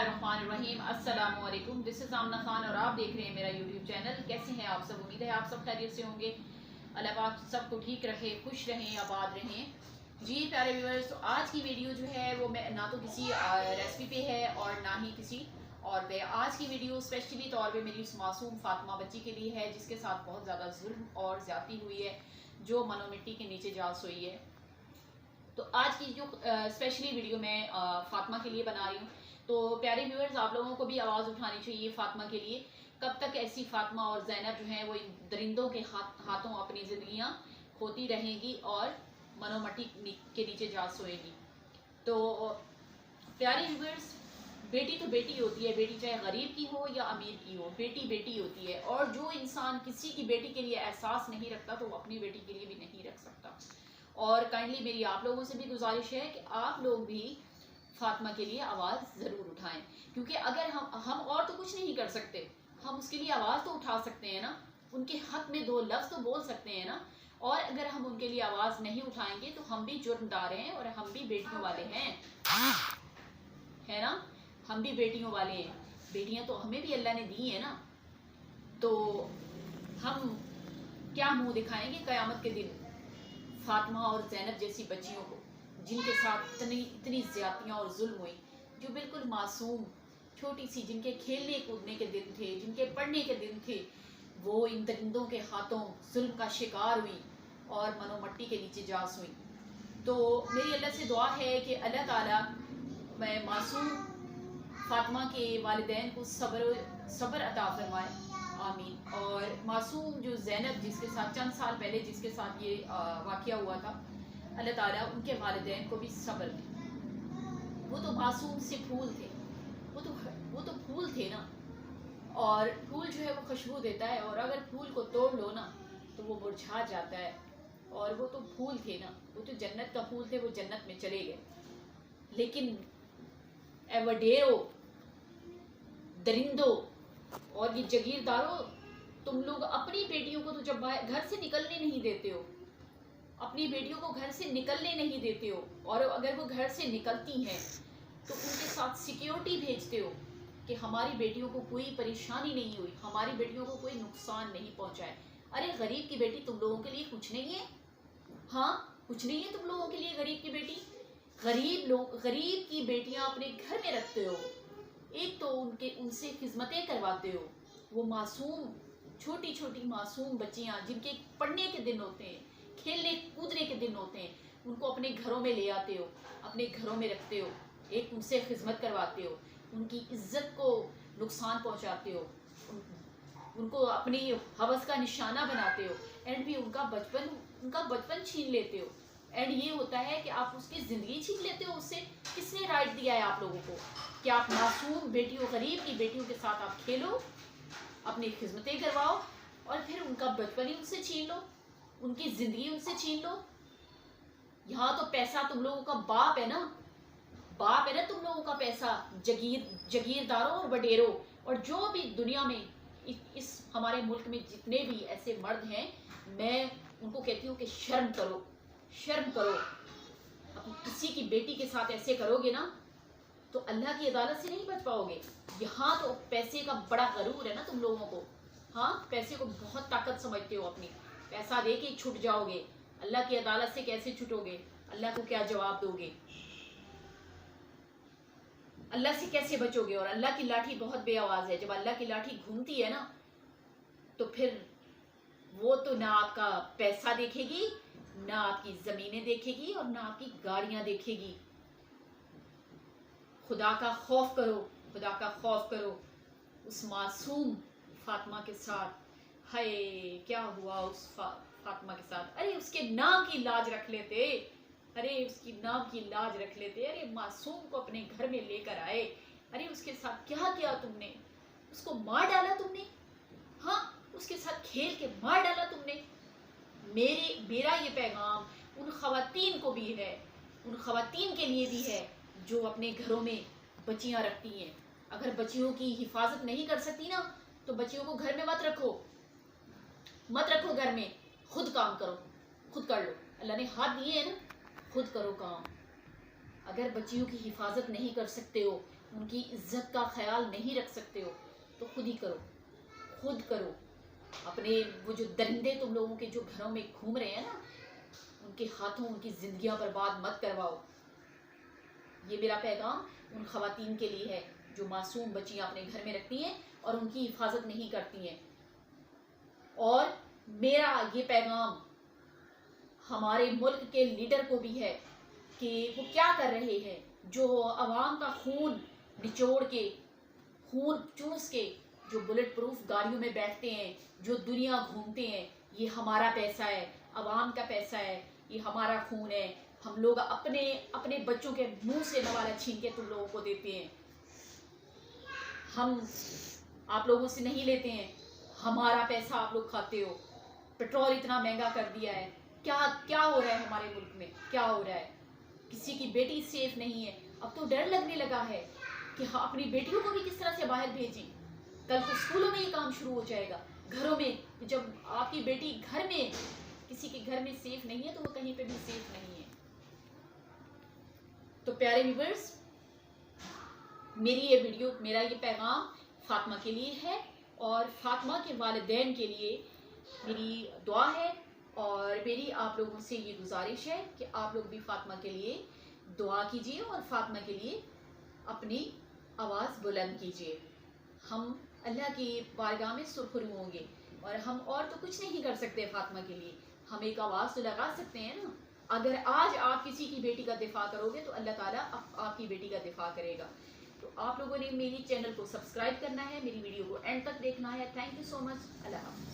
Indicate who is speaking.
Speaker 1: बिस्मिल्लाहिर्रहमानिर्रहीम। अस्सलाम वालेकुम। दिस इज़ आमना खान और आप देख रहे हैं मेरा यूट्यूब चैनल। कैसे हैं आप सब? उम्मीद है आप सब खैरियत से होंगे। अल्लाह पाक सबको ठीक रखे, खुश रहें, आबाद रहें। जी प्यारे व्यूअर्स, तो आज की वीडियो जो है वो मैं ना तो किसी रेसिपी पे है और ना ही किसी और पे। आज की वीडियो स्पेशली तौर पे मेरी उस मासूम फातिमा बच्ची के लिए है जिसके साथ बहुत ज़्यादा जुल्म और ज़्यादती हुई है, जो मनो मिट्टी के नीचे जा सोई है। तो आज की जो स्पेशली वीडियो मैं फातिमा के लिए बना रही हूँ। तो प्यारे व्यूअर्स, आप लोगों को भी आवाज़ उठानी चाहिए फातिमा के लिए। कब तक ऐसी फातिमा और ज़ैनब जो हैं वो इन दरिंदों के हाथों अपनी ज़िंदगियाँ खोती रहेंगी और मनोमट्टी के नीचे जा सोएगी। तो प्यारे व्यूअर्स, बेटी तो बेटी होती है, बेटी चाहे गरीब की हो या अमीर की हो, बेटी बेटी होती है। और जो इंसान किसी की बेटी के लिए एहसास नहीं रखता तो वो अपनी बेटी के लिए भी नहीं रख सकता। और काइंडली मेरी आप लोगों से भी गुजारिश है कि आप लोग भी फातिमा के लिए आवाज़ ज़रूर उठाएं, क्योंकि अगर हम और तो कुछ नहीं कर सकते, हम उसके लिए आवाज़ तो उठा सकते हैं ना, उनके हक में दो लफ्ज़ तो बोल सकते हैं ना। और अगर हम उनके लिए आवाज़ नहीं उठाएंगे तो हम भी जुर्मदार हैं और हम भी बेटियों वाले हैं, है ना। हम भी बेटियों वाले हैं, बेटियां तो हमें भी अल्लाह ने दी है ना। तो हम क्या मुंह दिखाएंगे क़यामत के दिन फातिमा और ज़ैनब जैसी बच्चियों को, जिनके साथ इतनी ज़्यादतियाँ और जुल्म हुई, जो बिल्कुल मासूम छोटी सी, जिनके खेलने कूदने के दिन थे, जिनके पढ़ने के दिन थे, वो इन दरिंदों के हाथों जुल्म का शिकार हुई और मनोमट्टी के नीचे जा सोई। तो मेरी अल्लाह से दुआ है कि अल्लाह ताला मैं मासूम फातिमा के वालिदैन को सब्र अता फरमाए, आमीन। और मासूम जो ज़ैनब जिसके साथ चंद साल पहले जिसके साथ ये वाक़या हुआ था, अल्लाह ताला उनके वालिदैन को भी सब्र दे। वो तो मासूम से फूल थे, वो तो फूल थे ना, और फूल जो है वो खुशबू देता है, और अगर फूल को तोड़ लो ना तो वो मुरझा जाता है। और वो तो फूल थे ना, वो तो जन्नत का फूल थे, वो जन्नत में चले गए। लेकिन एवडेरो, दरिंदो और ये जगीरदारों, तुम लोग अपनी बेटियों को तो जब घर से निकलने नहीं देते हो, अपनी बेटियों को घर से निकलने नहीं देते हो, और अगर वो घर से निकलती हैं तो उनके साथ सिक्योरिटी भेजते हो कि हमारी बेटियों को कोई परेशानी नहीं हुई, हमारी बेटियों को कोई नुकसान नहीं पहुंचाए। अरे गरीब की बेटी तुम लोगों के लिए कुछ नहीं है, हाँ कुछ नहीं है तुम लोगों के लिए गरीब की बेटी। गरीब की बेटियां अपने घर में रखते हो, एक तो उनसे खिदमतें करवाते हो। वो मासूम छोटी छोटी मासूम बच्चियां जिनके पढ़ने के दिन होते हैं, खेलने कूदने के दिन होते हैं, उनको अपने घरों में ले आते हो, अपने घरों में रखते हो, एक उनसे खिदमत करवाते हो, उनकी इज्जत को नुकसान पहुंचाते हो, उनको अपनी हवस का निशाना बनाते हो, एंड भी उनका बचपन छीन लेते हो। एंड ये होता है कि आप उसकी ज़िंदगी छीन लेते हो उससे। किसने राइट दिया है आप लोगों को कि आप मासूम बेटियों, गरीब की बेटियों के साथ आप खेलो, अपनी खिदमतें करवाओ, और फिर उनका बचपन ही उनसे छीन लो, उनकी ज़िंदगी उनसे छीन लो। यहाँ तो पैसा तुम लोगों का बाप है ना, तुम लोगों का पैसा, जगीरदारों और वडेरों। और जो भी दुनिया में इस हमारे मुल्क में जितने भी ऐसे मर्द हैं, मैं उनको कहती हूँ कि शर्म करो, शर्म करो। अब किसी की बेटी के साथ ऐसे करोगे ना तो अल्लाह की अदालत से नहीं बच पाओगे। यहाँ तो पैसे का बड़ा गरूर है ना तुम लोगों को, हाँ पैसे को बहुत ताकत समझते हो अपनी, पैसा दे के छुट जाओगे, अल्लाह की अदालत से कैसे छुटोगे? अल्लाह को क्या जवाब दोगे? अल्लाह से कैसे बचोगे? और अल्लाह की लाठी बहुत बेआवाज है। जब अल्लाह की लाठी घूमती है ना तो फिर वो तो ना आपका पैसा देखेगी, ना आपकी जमीनें देखेगी, और ना आपकी गाड़ियां देखेगी। खुदा का खौफ करो, खुदा का खौफ करो। उस मासूम फातिमा के साथ, हाय क्या हुआ उस फातिमा के साथ? अरे उसके नाम की लाज रख लेते, अरे उसकी नाम की लाज रख लेते। अरे मासूम को अपने घर में लेकर आए, अरे उसके साथ क्या किया तुमने? उसको मार डाला तुमने, हाँ उसके साथ खेल के मार डाला तुमने। मेरा ये पैगाम उन खवातीन को भी है, उन खवातीन के लिए भी है जो अपने घरों में बच्चियां रखती हैं। अगर बच्चियों की हिफाजत नहीं कर सकती ना तो बच्चियों को घर में मत रखो घर में, खुद काम करो, खुद कर लो। अल्लाह ने हाथ दिए हैं ना, खुद करो काम। अगर बच्चियों की हिफाजत नहीं कर सकते हो, उनकी इज्जत का ख्याल नहीं रख सकते हो तो खुद ही करो, खुद करो। अपने वो जो दरिंदे तुम लोगों के जो घरों में घूम रहे हैं ना, उनके हाथों उनकी जिंदगियां बर्बाद मत करवाओ। ये मेरा पैगाम उन खवातीन के लिए है जो मासूम बच्चियां अपने घर में रखती हैं और उनकी हिफाजत नहीं करती हैं। और मेरा ये पैगाम हमारे मुल्क के लीडर को भी है कि वो क्या कर रहे हैं, जो अवाम का खून निचोड़ के, खून चूस के जो बुलेट प्रूफ गाड़ियों में बैठते हैं, जो दुनिया घूमते हैं। ये हमारा पैसा है, अवाम का पैसा है, ये हमारा खून है। हम लोग अपने अपने बच्चों के मुंह से नवाला छीन के तुम लोगों को देते हैं, हम आप लोगों से नहीं लेते हैं। हमारा पैसा आप लोग खाते हो। पेट्रोल इतना महंगा कर दिया है, क्या क्या हो रहा है हमारे मुल्क में, क्या हो रहा है? किसी की बेटी सेफ नहीं है। अब तो डर लगने लगा है कि हाँ, अपनी बेटियों को भी किस तरह से बाहर भेजें। कल को स्कूलों में ये काम शुरू हो जाएगा, घरों में। जब आपकी बेटी घर में, किसी के घर में सेफ नहीं है तो वो कहीं पे भी सेफ नहीं है। तो प्यारे व्यूअर्स, मेरी ये वीडियो, मेरा ये पैगाम फातिमा के लिए है और फातिमा के वालिदैन के लिए मेरी दुआ है। और मेरी आप लोगों से ये गुजारिश है कि आप लोग भी फातिमा के लिए दुआ कीजिए और फातिमा के लिए अपनी आवाज़ बुलंद कीजिए। हम अल्लाह की बारगाह में सुरखरू होंगे और हम और तो कुछ नहीं कर सकते फातिमा के लिए। हम एक आवाज़ तो लगा सकते हैं ना। अगर आज आप किसी की बेटी का दिफा करोगे तो अल्लाह ताला आपकी बेटी का दिफा करेगा। तो आप लोगों ने मेरी चैनल को सब्सक्राइब करना है, मेरी वीडियो को एंड तक देखना है। Thank you so much. अल्लाह हाफ़िज़।